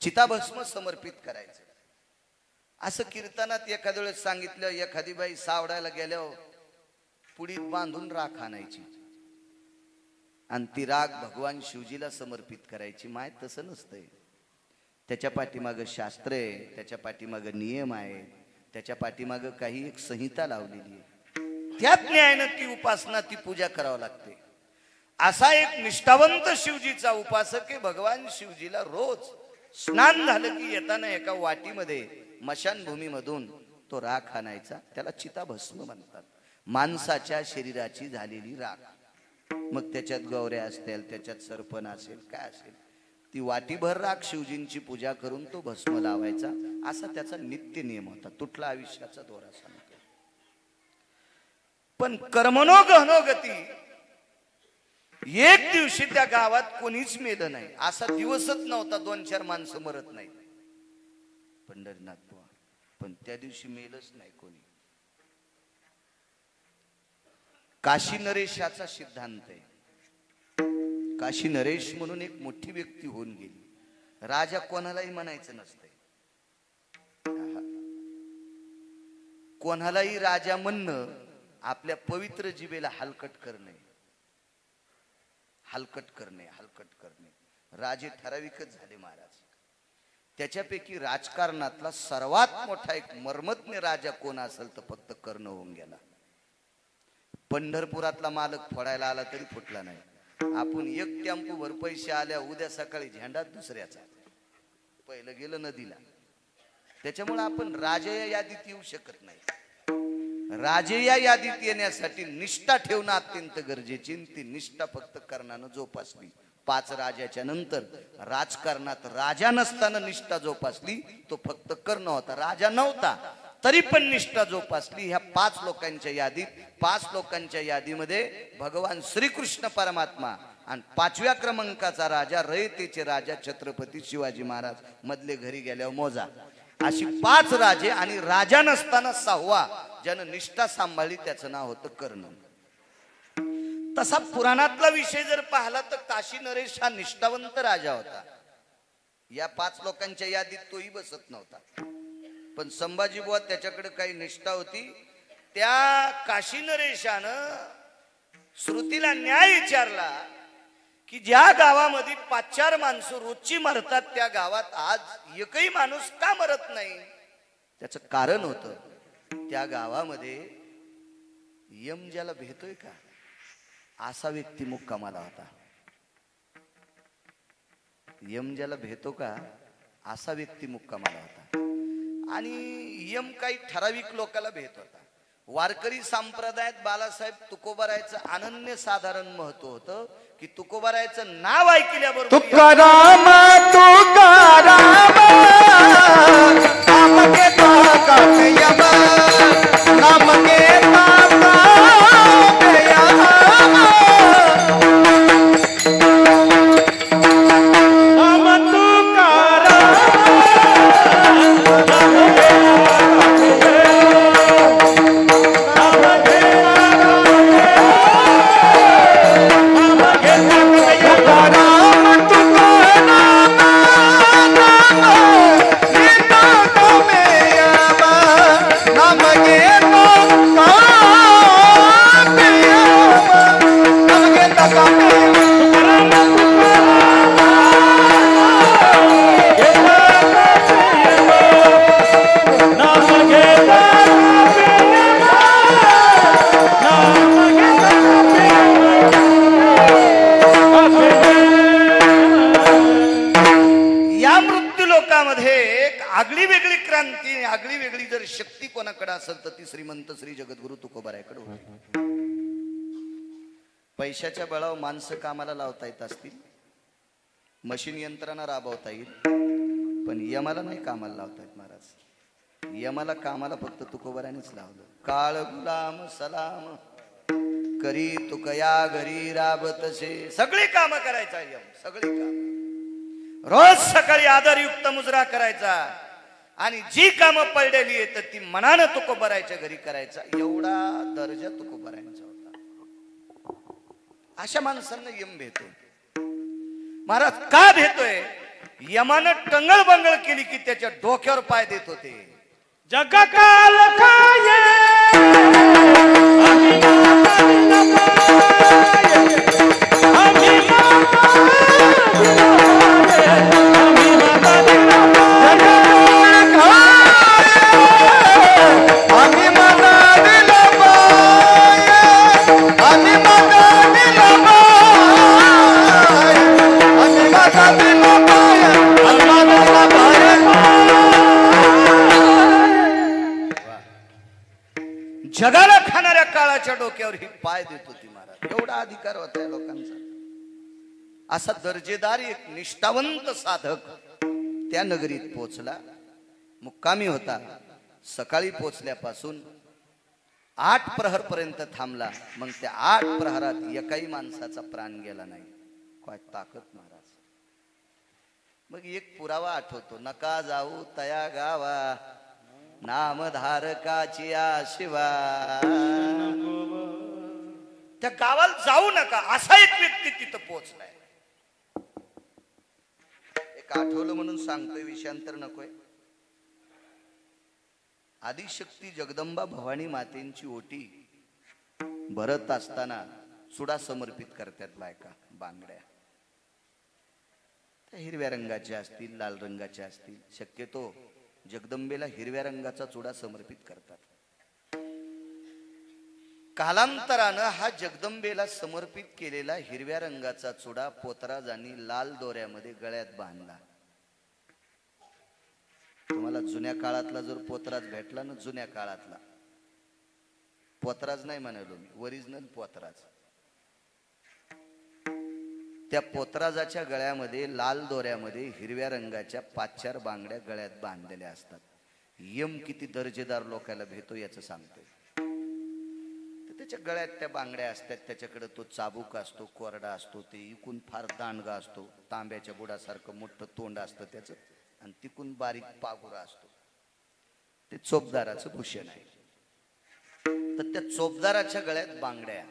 चिताभस्म समर्पित करायचं. असं कीर्तनात एखाद्या वेळेस सांगितलं, एखादी बाई सावडायला गेल्यावर पुढीत बांधून राख आणायची आणि ती राख भगवान शिवजीला समर्पित करायची. माय तसं नसतंय. त्याच्या पाठीमागं शास्त्र आहे, त्याच्या पाठीमागं नियम आहे, त्याच्या पाठीमागं काही एक संहिता लावलेली आहे. त्यात न्यायानं ती उपासना, ती पूजा करावं लागते. असा एक निष्ठावंत शिवजीचा उपासक आहे. भगवान शिवजीला रोज स्नान झालं की येताना एका वाटीमध्ये मशानभूमीमधून तो राख आणायचा. त्याला चिताभस्म म्हणतात. माणसाच्या शरीराची झालेली राख. मग त्याच्यात गौऱ्या असतील, त्याच्यात सरपण असेल, काय असेल, ती वाटीभर राख शिवजींची पूजा करून तो भस्म लावायचा. असा त्याचा नित्य नियम होता. तुटला आयुष्याचा दोरा सांगतो. पण कर्मनो गहनो गती, एक दिवशी त्या गावात कोणीच मेलं नाही. असा दिवसच नव्हता 2-4 माणसं मरत नाही पंढरीनाथ बुवा. पण त्या दिवशी मेलच नाही कोणी. काशी नरेशाचा सिद्धांत आहे. काशी नरेश म्हणून एक मोठी व्यक्ती होऊन गेली. राजा कोणालाही म्हणायचं नसतंय. कोणालाही राजा म्हणणं आपल्या पवित्र जिभेला हलकट करणे, हलकट करणे, हलकट करणे. राजे ठराविकच झाले महाराज. त्याच्यापैकी राजकारणातला सर्वात मोठा एक मर्मज्ञ राजा कोण असेल तर फक्त कर्ण होऊन गेला. पंढरपुरातला मालक फोडायला आला तरी फुटला नाही. आपण एक टेम्पो भर पैसे आल्या, उद्या सकाळी झेंडा दुसऱ्याचा. पहिलं गेलं नदीला. त्याच्यामुळे आपण राजे या यादीत येऊ शकत नाही. राजे या यादीत येण्यासाठी निष्ठा ठेवणं अत्यंत गरजेची. ती निष्ठा फक्त कर्णानं जोपासली. 5 राजाच्या नंतर राजकारणात राजा नसताना निष्ठा जोपासली तो फक्त कर्ण होता. राजा नव्हता तरी पण निष्ठा जोपासली. ह्या 5 लोकांच्या यादीत, 5 लोकांच्या यादीमध्ये भगवान श्रीकृष्ण परमात्मा आणि 5व्या क्रमांकाचा राजा, रयतेचे राजा छत्रपती शिवाजी महाराज. मधले घरी गेल्यावर मोजा. अशी 5 राजे आणि राजा नसताना 6वा ज्यानं निष्ठा सांभाळली त्याचं नाव होतं कर्ण. तसा पुराणातला विषय जर पाहिला तर काशी नरेश हा निष्ठावंत राजा होता. या 5 लोकांच्या यादीत तोही बसत नव्हता. पण संभाजी बुवा त्याच्याकडे काही निष्ठा होती. त्या काशी नरेशानं श्रुतीला न्याय विचारला की ज्या गावामध्ये 5-4 माणसं रोजची मरतात त्या गावात आज एकही माणूस का मरत नाही. त्याचं कारण होतं त्या गावामध्ये यम ज्याला भेटतोय का असा व्यक्ती मुक्कामाला होता. यम ज्याला भेटतो का असा व्यक्ती मुक्कामाला होता. आणि यम काही ठराविक लोकांना भेट होता. वारकरी संप्रदायात बाळासाहेब तुकोबारायचं अनन्य साधारण महत्व होतं की तुकोबारायचं नाव ऐकल्याबरोबर तुकाराम तुकाराम नाम घेता कामे यम, नाम घेता कामे यम. आगळी वेगळी जर शक्ती कोणाकडे असेल तर ती श्रीमंत श्री जगद्गुरु तुकोबारायकडे होती. पैशाच्या बळावर माणसं कामाला लावता येत असतील, मशीन यंत्रणा राबवता येईल, पण यमाला नाही कामाला लावता येत महाराज. यमाला कामाला फक्त तुकोबारायनेच लावलं. काळ गुलाम सलाम करी तुकया घरी राबतसे. सगळी कामं करायचा यम, सगळी काम. रोज सकाळी आदरयुक्त मुजरा करायचा आणि जी कामं पडलेली आहेत ती मनानं तुकोबारायच्या घरी करायचा. एवढा दर्जा तुकोबारायांचा होता. अशा माणसांना यम भेटतो. महाराज का भेटतोय यमानं टंगळ बंगळ केली की त्याच्या डोक्यावर पाय देत होते. जगकाल काय जगाला खाणाऱ्या काळाच्या डोक्यावर ही पाय देत होती महाराज. एवढा अधिकार होता या लोकांचा. असा दर्जेदार एक निष्ठावंत साधक त्या नगरीत पोचला, मुक्कामी होता. सकाळी पोचल्यापासून 8 प्रहर पर्यंत थांबला. मग त्या 8 प्रहरात एकाही माणसाचा प्राण गेला नाही. काय ताकद महाराज. मग एक पुरावा आठवतो, नका जाऊ तया गावा नामधारकाची शिवा. त्या गावाला जाऊ नका असा एक व्यक्ती तिथं पोहोचलाय. एक आठवलं म्हणून सांगतोय, विषयांतर नकोय. आदिशक्ती जगदंबा भवानी मातेंची ओटी भरत असताना चुडा समर्पित करतात बायका. बांगड्या त्या हिरव्या रंगाच्या असतील, लाल रंगाच्या असतील. शक्यतो जगदंबेला हिरव्या रंगाचा चुडा समर्पित करतात. कालांतरानं हा जगदंबेला समर्पित केलेला हिरव्या रंगाचा चुडा पोतराजांनी लाल दोऱ्यामध्ये गळ्यात बांधला. तुम्हाला जुन्या काळातला जर पोतराज भेटला ना, जुन्या काळातला पोतराज नाही म्हणालो मी, ओरिजिनल पोतराज. त्या पोतराजाच्या गळ्यामध्ये लाल दोऱ्यामध्ये हिरव्या रंगाच्या 5-4 बांगड्या गळ्यात बांधलेल्या असतात. यम किती दर्जेदार लोकांना भेटतो याचं सांगतोय. तर त्याच्या गळ्यात त्या बांगड्या असतात. त्याच्याकडे तो चाबूक असतो, कोरडा असतो. ते इकून फार दांडगा असतो, तांब्याच्या बुडासारखं मोठं तोंड असतं त्याचं, आणि तिकून बारीक पागुरा असतो. ते चोपदाराचं भूषण आहे. तर त्या चोपदाराच्या गळ्यात बांगड्या.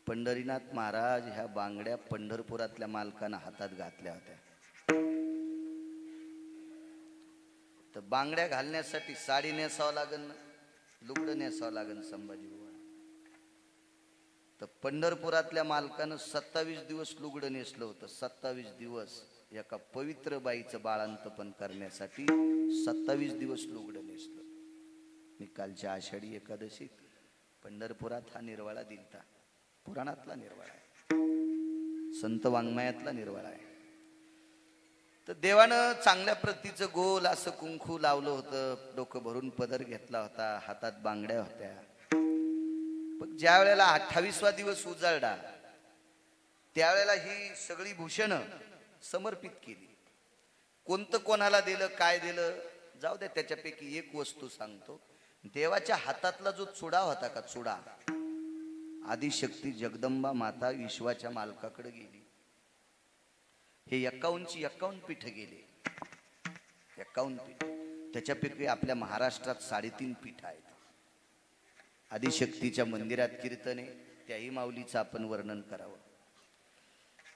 पंढरीनाथ महाराज ह्या बांगड्या पंढरपुरातल्या मालकांना हातात घातल्या होत्या. तर बांगड्या घालण्यासाठी साडी नेसावं लागेल ना, लुगडं नेसावं लागेल संभाजी बुवा. तर पंढरपुरातल्या मालकानं 27 दिवस लुगडं नेसलं होतं. 27 दिवस एका पवित्र बाईचं बाळांतपण करण्यासाठी 27 दिवस लुगडं नेसलं. मी कालच्या आषाढी एकादशीत पंढरपुरात हा निर्वाळा दिलता. पुराणातला निर्वाळा आहे, संत वाङ्मयातला निर्वाळा आहे. तर देवानं चांगल्या प्रतीचं गोल असं कुंकू लावलं होतं. डोकं भरून पदर घेतला होता, हातात बांगड्या होत्या. पण ज्या वेळेला 28वा दिवस उजाळला त्यावेळेला ही सगळी भूषणं समर्पित केली. कोणतं कोणाला दिलं, काय दिलं जाऊ द्या. त्याच्यापैकी एक वस्तू सांगतो. देवाच्या हातातला जो चुडा होता का, चुडा, आदिशक्ती जगदंबा माता विश्वाच्या मालकाकडे गेली. हे 51 पीठ गेले. 51 पीठ. त्याच्यापैकी आपल्या महाराष्ट्रात 3.5 पीठ आहेत. आदिशक्तीच्या मंदिरात कीर्तने, त्याही माऊलीचं आपण वर्णन करावं.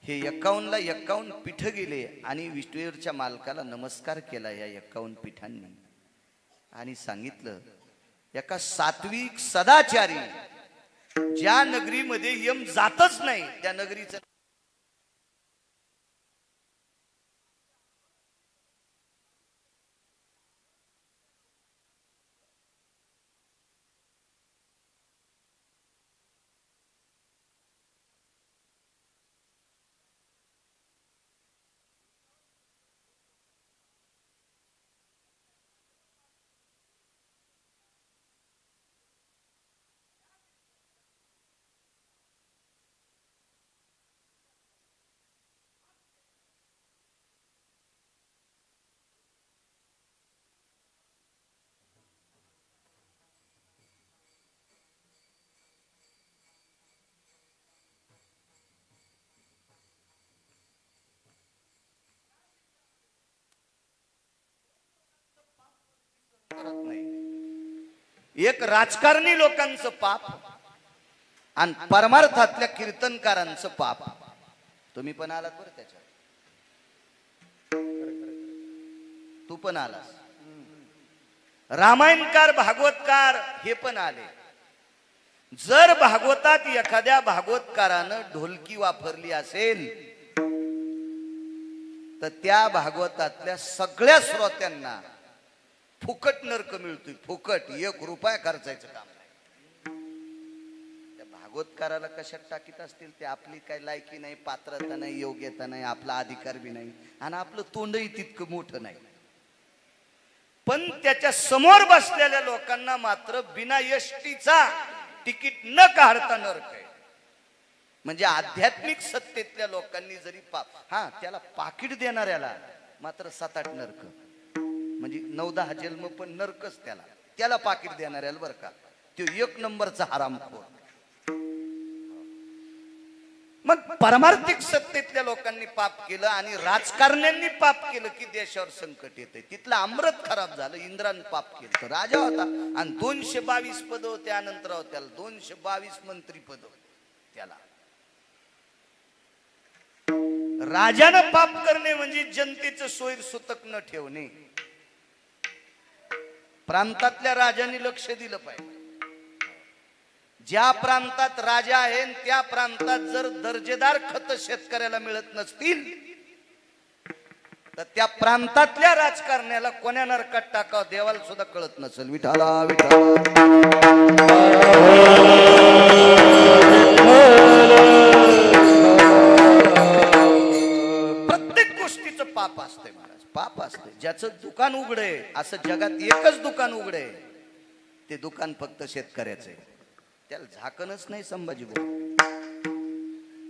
हे 51ला 51 पीठ गेले आणि विष्णूच्या मालकाला नमस्कार केला या 51 पीठांनी. आणि सांगितलं, एका सात्विक सदाचारी ज्या नगरीमध्ये यम जातच नाही त्या नगरीचं नाही. एक राजकारणी लोकांचं पाप आणि परमार्थातल्या कीर्तनकारांचं पाप. तुम्ही पण आलात बरं त्याच्यात. पण आलास, रामायणकार भागवतकार हे पण आले. जर भागवतात एखाद्या भागवतकारानं ढोलकी वापरली असेल तर त्या भागवतातल्या सगळ्या श्रोत्यांना फुकट नरक मिळतोय. फुकट, 1 रुपया खर्चायचं काम नाही. त्या भागवतकाराला कशात टाकीत असतील ते? आपली काही लायकी नाही, पात्रता नाही, योग्यता नाही, आपला अधिकार बी नाही, आणि आपलं तोंडही तितकं मोठं नाही. पण त्याच्या समोर बसलेल्या लोकांना मात्र बिना एसटीचा तिकीट न काढता नरक आहे. म्हणजे आध्यात्मिक सत्तेतल्या लोकांनी जरी त्याला पाकिट देणाऱ्याला मात्र 7-8 नरक, म्हणजे 9-10 जन्म पण नरकच त्याला पाकिट देणाऱ्याला बरं का, तो 1 नंबरचा हरामखोर. मग परमार्थिक सत्तेतल्या लोकांनी पाप केलं आणि राजकारण्यांनी पाप केलं की देशावर संकट येते. तिथलं अमृत खराब झालं. इंद्रानं पाप केलं, तो राजा होता आणि 222 पद होते, त्यानंतर त्याला 222 मंत्री पद त्याला. राजानं पाप करणे म्हणजे जनतेचं सोयीर सुतक न ठेवणे. प्रांतातल्या राजांनी लक्ष दिलं पाहिजे. ज्या प्रांतात राजा आहे त्या प्रांतात जर दर्जेदार खत शेतकऱ्याला मिळत नसतील तर त्या प्रांतातल्या राजकारण्याला कोण्या नरकात टाकावं देवाला सुद्धा कळत नसेल. विठाला विठाला. प्रत्येक गोष्टीचं पाप असतंय महाराज, पाप असतंय. ज्याचं दुकान उघडे, असं जगात एकच दुकान उघडे, ते दुकान फक्त शेतकऱ्याचं आहे. त्याला झाकणच नाही. संभाजी भाऊ,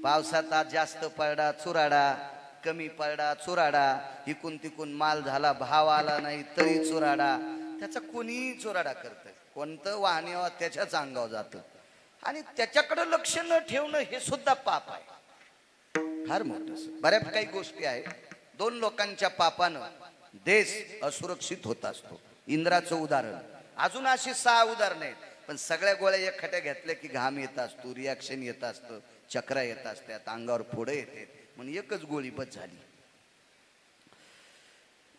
पावसात आज जास्त पडला चुराडा, कमी पडला चुराडा, इकून तिकून माल झाला, भाव आला नाही तरी चुराडा. त्याचा कोणी चुराडा करत, कोणतं वाहने त्याच्याच अंगावर जातं, आणि त्याच्याकडे लक्ष न ठेवणं हे सुद्धा पाप आहे. फार मोठं. बऱ्याच काही गोष्टी आहेत. 2 लोकांच्या पापानं देश असुरक्षित होत असतो. इंद्राचं उदाहरण, अजून अशी 6 उदाहरणं आहेत, पण सगळ्या गोळ्या एकखट्या घेतल्या की घाम येत असतो, रिॲक्शन येत असतं, चक्रा येत असतात, अंगावर फोडं येते, म्हणून एकच गोळी बस झाली.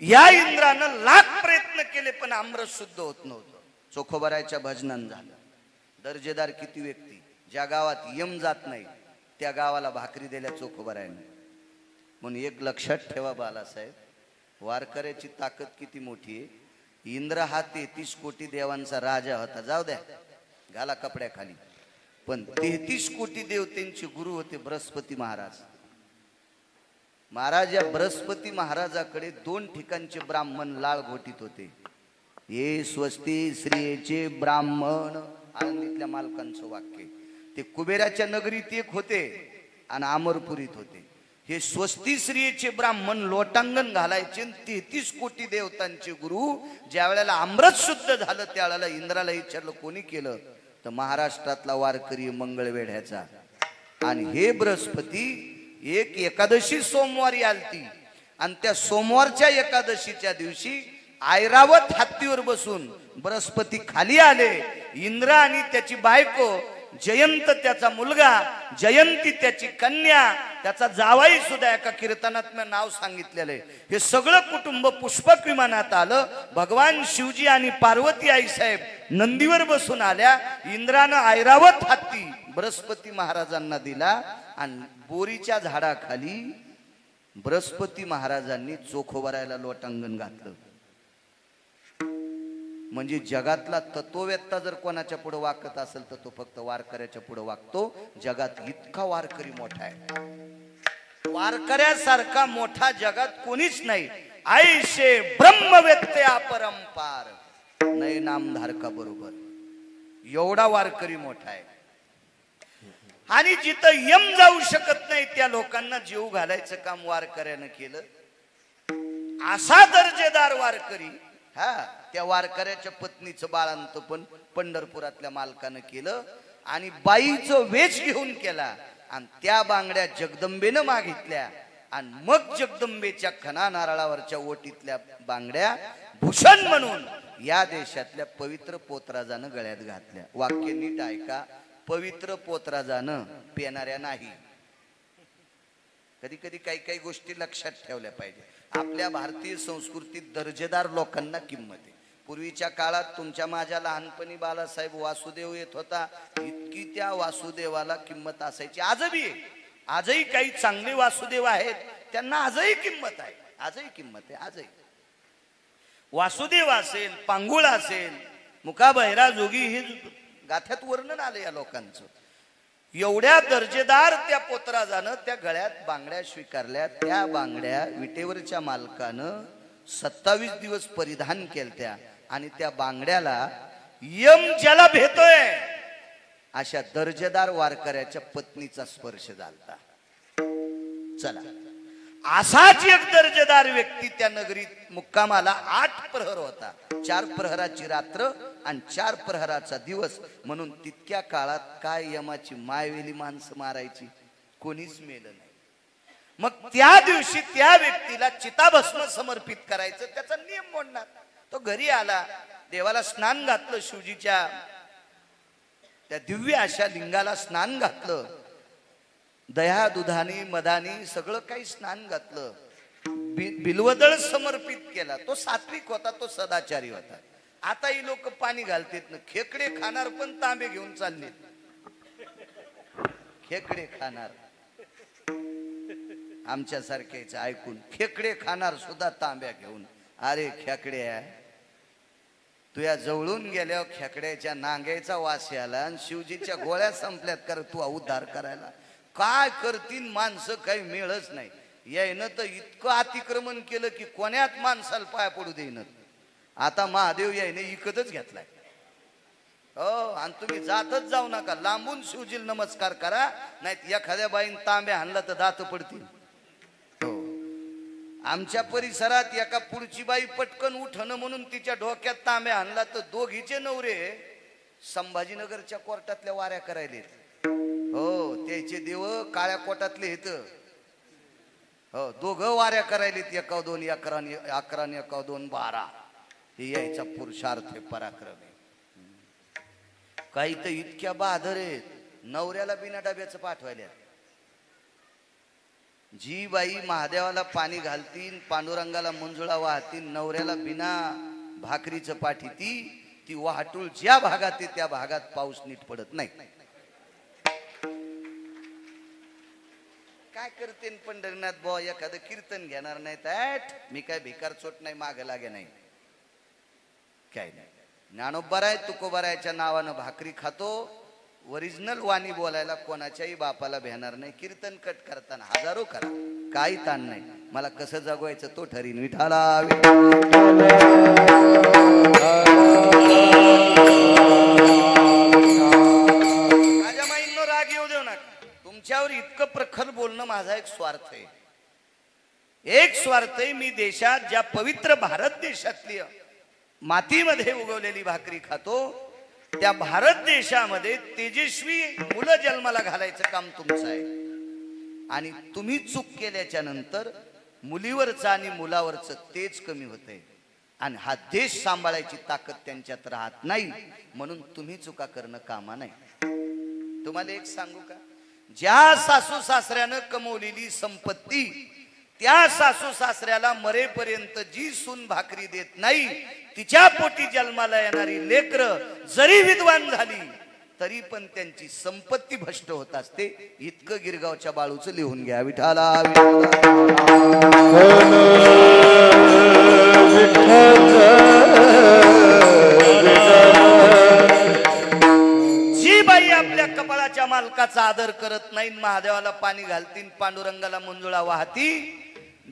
या इंद्रानं लाख प्रयत्न केले पण अमृत शुद्ध होत नव्हतं. चोखोबरायच्या भजनान झालं. दर्जेदार किती व्यक्ती, ज्या गावात यम जात नाही त्या गावाला भाकरी दिल्या चोखोबरायने. म्हणून एक लक्षात ठेवा बालासाहेब, वारकऱ्याची ताकद किती मोठी आहे. इंद्र हा 33 कोटी देवांचा राजा होता, जाऊ द्या घाला कपड्याखाली, पण 33 कोटी देवतेंचे गुरु होते बृहस्पती महाराज. महाराज या बृहस्पती महाराजाकडे 2 ठिकाणचे ब्राह्मण लाळ घोटीत होते. हे स्वस्ती श्रीचे ब्राह्मण, आळंदीतल्या मालकांचं वाक्य. ते कुबेराच्या नगरीत एक होते आणि अमरपुरीत होते. हे स्वस्ती श्रीचे ब्राह्मण लोटांगण घालायचे. 33 कोटी देवतांचे गुरु. ज्या वेळेला अमृत शुद्ध झालं त्यावेळेला इंद्राला विचारलं कोणी केलं, तर महाराष्ट्रातला वारकरी मंगळवेढ्याचा. आणि हे बृहस्पती एक एकादशी सोमवारी आलती, आणि त्या सोमवारच्या एकादशीच्या दिवशी ऐरावत हत्तीवर बसून बृहस्पती खाली आले. इंद्र आणि त्याची बायको जयंत त्याचा मुलगा, जयंती त्याची कन्या, त्याचा जावाई सुद्धा एका कीर्तनात नाव सांगितलेलं आहे. हे सगळं कुटुंब पुष्पक विमानात आलं. भगवान शिवजी आणि पार्वती आई साहेब नंदीवर बसून आल्या. इंद्रानं ऐरावत हत्ती बृहस्पती महाराजांना दिला आणि बोरीच्या झाडाखाली बृहस्पती महाराजांनी चोखोबरायला लोटांगण घातलं. म्हणजे जगातला तत्ववेत्ता जर कोणाच्या पुढे वाकत असेल तर तो फक्त वारकऱ्याच्या पुढे वागतो. जगात इतका वारकरी मोठा आहे, वारकऱ्यासारखा मोठा जगात कोणीच नाही. आयशे ब्रह्मवेत्ते अपरंपार नय नामधारका बरोबर, एवढा वारकरी मोठा आहे. आणि जिथं यम जाऊ शकत नाही त्या लोकांना जीव घालायचं काम वारकऱ्यानं केलं. असा दर्जेदार वारकरी, त्या वारकऱ्याच्या पत्नीचं बाळांत पण पंढरपुरातल्या मालकानं केलं आणि बाईचं वेश घेऊन केला. आणि त्या बांगड्या जगदंबेनं मागितल्या आणि मग जगदंबेच्या खना नारळावरच्या ओटीतल्या बांगड्या भूषण म्हणून या देशातल्या पवित्र पोतराजानं गळ्यात घातल्या. वाक्य नीट ऐका, पवित्र पोतराजानं, पेणाऱ्या नाही. कधी कधी काही काही गोष्टी लक्षात ठेवल्या पाहिजे. आपल्या भारतीय संस्कृतीत दर्जेदार लोकांना किंमत आहे. पूर्वीच्या काळात तुमच्या माझ्या लहानपणी बाळासाहेब वासुदेव येत होता, इतकी त्या वासुदेवाला किंमत असायची. आजही आहे, आजही काही चांगले वासुदेव आहेत, त्यांना आजही किंमत आहे, आजही किंमत आहे. आजही वासुदेव असेल, पांगुळ असेल, मुकाबहिरा जोगी, हे गाथ्यात वर्णन आलं या लोकांचं. एवढ्या दर्जेदार त्या पोतराजानं त्या गळ्यात बांगड्या स्वीकारल्या. त्या बांगड्या विटेवरच्या मालकानं 27 दिवस परिधान केलत्या आणि त्या बांगड्याला यम ज्याला भेटतोय अशा दर्जेदार वारकऱ्याच्या पत्नीचा स्पर्श झाला. चला, असाच एक दर्जेदार व्यक्ती त्या नगरीत मुक्कामाला 8 प्रहर होता. 4 प्रहराची रात्र आणि 4 प्रहराचा दिवस. म्हणून तितक्या काळात काय यमाची मायवेली माणसं मारायची, कोणीच मेलं नाही. मग त्या दिवशी त्या व्यक्तीला चिताभस्म समर्पित करायचं, त्याचा नियम मोडणार. तो घरी आला, देवाला स्नान घातलं, शिवजीच्या त्या दिव्य अशा लिंगाला स्नान घातलं, दह्या दुधानी मधानी सगळं काही स्नान घातलं, बिल्वदळ समर्पित केला. तो सात्विक होता, तो सदाचारी होता. आता ही लोक पाणी घालतेत ना, खेकडे खाणार पण तांबे घेऊन चालले. खेकडे खाणार, आमच्या सारख्याच ऐकून खेकडे खाणार सुद्धा तांब्या घेऊन. अरे खेकड्या, तुया जवळून गेल्यावर खेकड्याच्या नांग्याचा वास आला आणि शिवजीच्या गोळ्या संपल्यात कर तू उद्धार करायला. काय करतील माणसं, काही मिळच नाही. यायनं तर इतकं अतिक्रमण केलं की कोण्यात माणसाला पाया पडू देईन. आता महादेव यायने इकतच घेतलाय. हो, आणि तुम्ही जातच जाऊ नका, लांबून शिवजीला नमस्कार करा, नाही एखाद्या बाईन तांब्या आणला तर दात पडतील. हो, आमच्या परिसरात एका पुढची बाई पटकन उठणं म्हणून तिच्या डोक्यात तांब्या आणला तर दोघीचे नवरे संभाजीनगरच्या कोर्टातल्या वाऱ्या करायलेत. हो, त्याचे देव काळ्या कोटातले येत. हो, दोघं वाऱ्या करायलेत, 1-2 11 1-2 12. हे यायचा पुरुषार्थ आहे, पराक्रम आहे. काही तर इतक्या बहादर आहेत, नवऱ्याला बिना डब्याचं पाठवायला. जी बाई महादेवाला पाणी घालतील, पांडुरंगाला मंजुळा वाहतील, नवऱ्याला बिना भाकरीचं पाठीती, ती वाहटूळ ज्या भागात आहे त्या भागात पाऊस नीट पडत नाही. काय करते पंढरीनाथ बुवा, एखादं कीर्तन घेणार नाही तर मी काय भिकार चोट नाही, मागे लागे नाही, काय नाही. ज्ञानोबराय तुकोबरायच्या नावानं भाकरी खातो, ओरिजिनल वाणी बोलायला कोणाच्याही बापाला भेणार नाही. कीर्तन कट करताना हजारो करा, काही ताण नाही. मला कसं जगवायचं तो ठरीन. विठाला माझ्या माईंनो राग येऊ देऊ नका. तुमच्यावर इतकं प्रखर बोलणं माझा एक स्वार्थ आहे. एक स्वार्थ आहे, मी देशात ज्या पवित्र भारत देशातली मातीमध्ये उगवलेली भाकरी खातो, त्या भारत देशामध्ये तेजस्वी मुलं जन्माला घालायचं काम तुमचं आहे. आणि तुम्ही चूक केल्याच्या नंतर मुलीवरचं आणि मुलावरचं तेज कमी होतंय आणि हा देश सांभाळायची ताकद त्यांच्यात राहत नाही. म्हणून तुम्ही चुका करणं कामा नाही. तुम्हाला एक सांगू का, ज्या सासू सासऱ्यानं कमवलेली संपत्ती, त्या सासू सासऱ्याला मरेपर्यंत जी सून भाकरी देत नाही, तिच्या पोटी जन्माला येणारी लेकरं जरी विद्वान झाली तरी पण त्यांची संपत्ती भ्रष्ट होत असते. इतकं गिरगावच्या बाळूचं लिहून घ्या. विठाला जी बाई आपल्या कपाळाच्या मालकाचा आदर करत नाही, महादेवाला पाणी घालतील, पांडुरंगाला मंजुळा वाहती,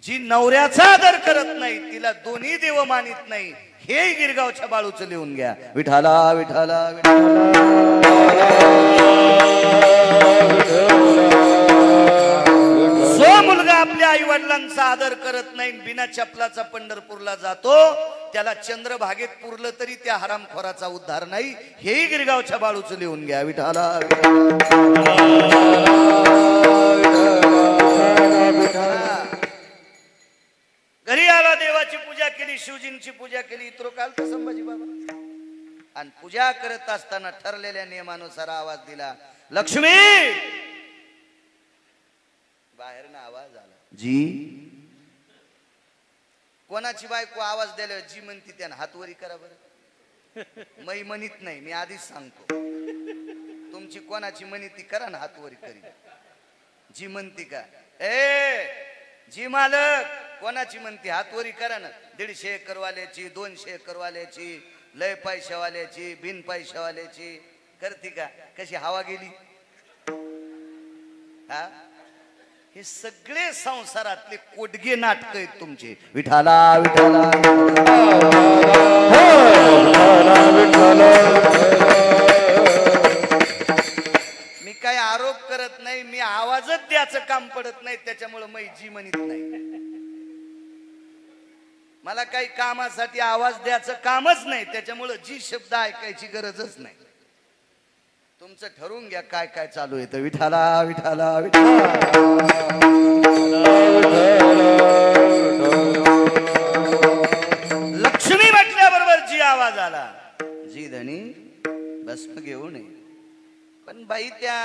जी नवऱ्याचा आदर करत नाही, तिला दोन्ही देव मानित नाही, हे गिरगावच्या बाळूचं लिहून घ्या. विठाला विठाला जो मुलगा आपल्या आई वडिलांचा आदर करत नाही, बिना चपलाचा पंढरपूरला जातो, त्याला चंद्रभागेत पुरलं तरी त्या हरामखोराचा उद्धार नाही, हेही गिरगावच्या बाळूचं लिहून घ्या. विठाला घरी आला, देवाची पूजा केली, शिवजींची पूजा केली, इतर काल तर संभाजी बाबा, आणि पूजा करत असताना ठरलेल्या नियमानुसार आवाज दिला, लक्ष्मी. बाहेर ना आवाज आला जी. कोणाची बायको आवाज द्यायला जी म्हणती त्यानं हातवरी करा बरं. मै म्हणत नाही, मी आधीच सांगतो. तुमची कोणाची म्हणती करा ना हातवरी करी. जी म्हणती का ए जी मालक कोणाची म्हणती हातवरी करा ना. 150 एकरवाल्याची, 200 एकरवाल्याची, लय पैशावाल्याची, बिन पैशावाल्याची करती का. कशी हवा गेली. हा हे सगळे संसारातले कोडगे नाटक आहेत तुमचे. विठाला विठाला मी काय आरोप करत नाही, मी आवाजच द्याचं काम पडत नाही, त्याच्यामुळे मी जी म्हणत नाही. मला काही कामासाठी आवाज द्याचं कामच नाही, त्याच्यामुळे जी शब्द ऐकायची गरजच नाही. तुमचं ठरवून घ्या काय काय चालू आहे. तर विठाला विठाला विठाला लक्ष्मी म्हटल्याबरोबर जी आवाज आला. जी धनी भस्म घेऊन ये. पण बाई त्या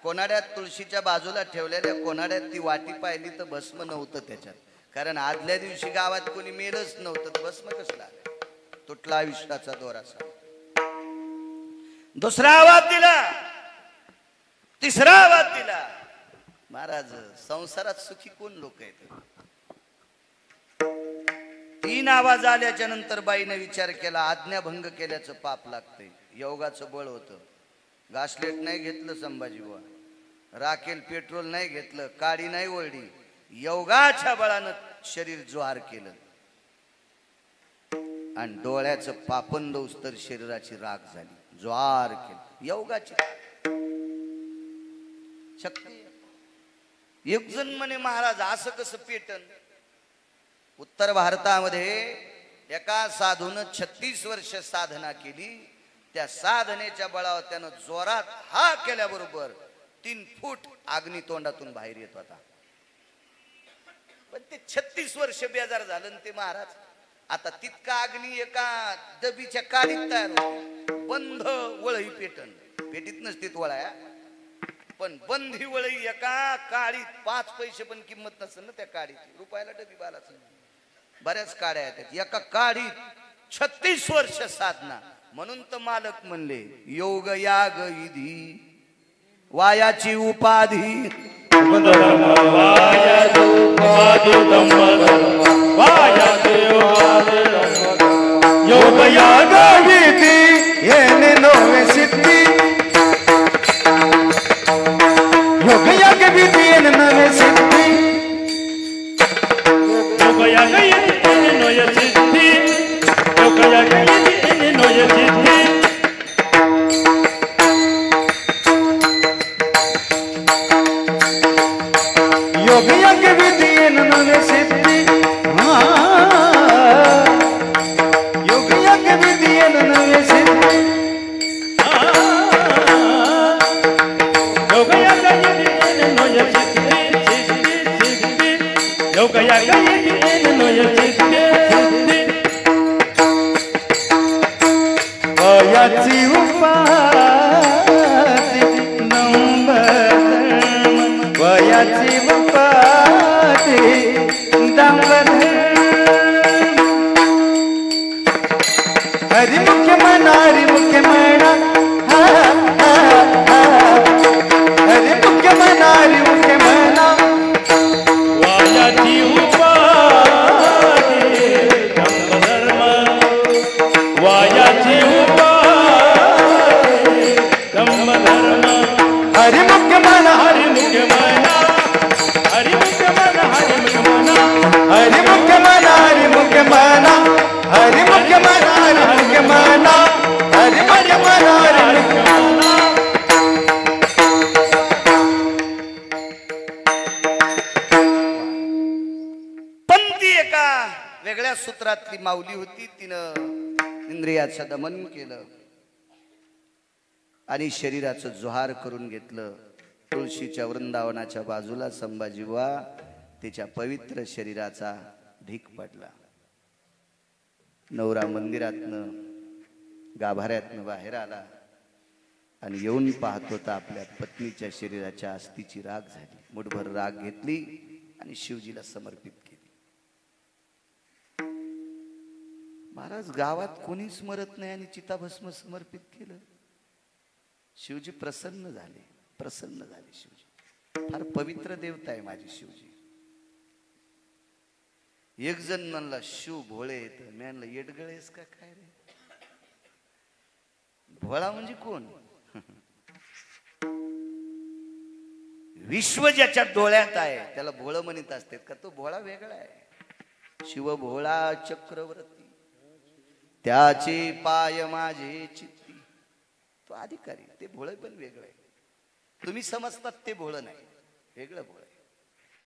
कोनाड्यात तुळशीच्या बाजूला ठेवलेल्या कोनाड्यात ती वाटी पाहिली तर भस्म नव्हतं त्याच्यात. कारण आदल्या दिवशी गावात कोणी मेलच नव्हतं, तर भस्म कसला. तुटला आयुष्याचा दोरासा. दुसरा आवाज दिला, तिसरा आवाज दिला. महाराज संसारात सुखी कोण लोक आहेत. 3 आवाज आल्याच्या नंतर बाईने विचार केला आज्ञाभंग केल्याचं पाप लागतंय. योगाचं बळ होतं. घासलेट नाही घेतलं संभाजीबुवा, राखेल पेट्रोल नाही घेतलं, काडी नाही ओढली, योगाच्या बळानं शरीर ज्वार केलं. आणि डोळ्याचं पापण दौस तर शरीराची राख झाली. ज्वार केलं योगाची शक्ती. एक जण म्हणे महाराज असं कसं पेटन. उत्तर भारतामध्ये एका साधून 36 वर्ष साधना केली. त्या साधनेच्या बळावर त्यानं जोरात हा केल्याबरोबर 3 फूट अग्नी तोंडातून बाहेर येत होता. पण ते 36 वर्ष बेजार झालं ते महाराज. आता तितका अग्नी एका डबीच्या काडीत तयार होतो. बंध वळही पेटन, पेटीत नसतीत वळाया, पण बंधी वळही एका काडीत 5 पैसे पण किंमत नसेल ना त्या काडीची. रुपयाला डबी बालाच. बऱ्याच काड्या येतात. एका काडीत 36 वर्ष साधना. म्हणून तर मालक म्हणले योग याग विधी वायाची उपाधी. योग याग विधी येणे नोवे सिद्धी. योग याग विधी येणे नोवे सिद्धी. योग याग येणे नोवे सिद्धी. योग याग येणे नोवे सिद्धी. योग याग विधी येणे नोवे सिद्धी. योग याग विधी येणे नोवे सिद्धी. योग याग येणे नोवे सिद्धी. सिद्धी योग याग येणे नोवे सिद्धी. वयाची उपाधी दंबधर्म. वयाची उपाधी दंबधर्म. हरिमुख्य म्हणा हरिमुख्य म्हणा. हरिमुख्य म्हणा हरिमुख्य म्हणा. वायाची उपाधी धर्म. वायाची उपाधी धर्म. हरिमुख्य म्हणा हरिमुख म्हणा. हरिमुख म्हणा. हरिमुख म्हणा. हरिमुख्य म्हणा हरिमुख्य म्हणा. हरिमुख्य म्हणा हरिमुख्य म्हणा. हरिमुख्य म्हणा हरिमुख्य म्हणा. पण ती एका वेगळ्या सूत्रातली माऊली होती. तिनं इंद्रियाचं दमन केलं आणि शरीराचं जोहार करून घेतलं. तुळशीच्या वृंदावनाच्या बाजूला संभाजीबुवा तिच्या पवित्र शरीराचा ढीक पडला. नवरा मंदिरातनं गाभाऱ्यातनं बाहेर आला आणि येऊन पाहत होता आपल्या पत्नीच्या शरीराच्या अस्थिची राख झाली. मुठभर राख घेतली आणि शिवजीला समर्पित केली. महाराज गावात कोणी स्मरत नाही आणि चिताभस्म समर्पित केलं. शिवजी प्रसन्न झाले, प्रसन्न झाले. शिवजी फार पवित्र देवता आहे माझी शिवजी. एक जण म्हणला शिव भोळे, तर मी म्हणलं येडगळेस का काय रे? भोळा म्हणजे कोण? विश्व ज्याच्या डोळ्यात आहे त्याला भोळ म्हणत असतात का? तो भोळा वेगळा आहे. शिव भोळा चक्रवर्ती, त्याचे पाय माझे चित्ती. तो अधिकारी, ते भोळ पण वेगळं आहे. तुम्ही समजतात ते भोळ नाही, वेगळं भोळ.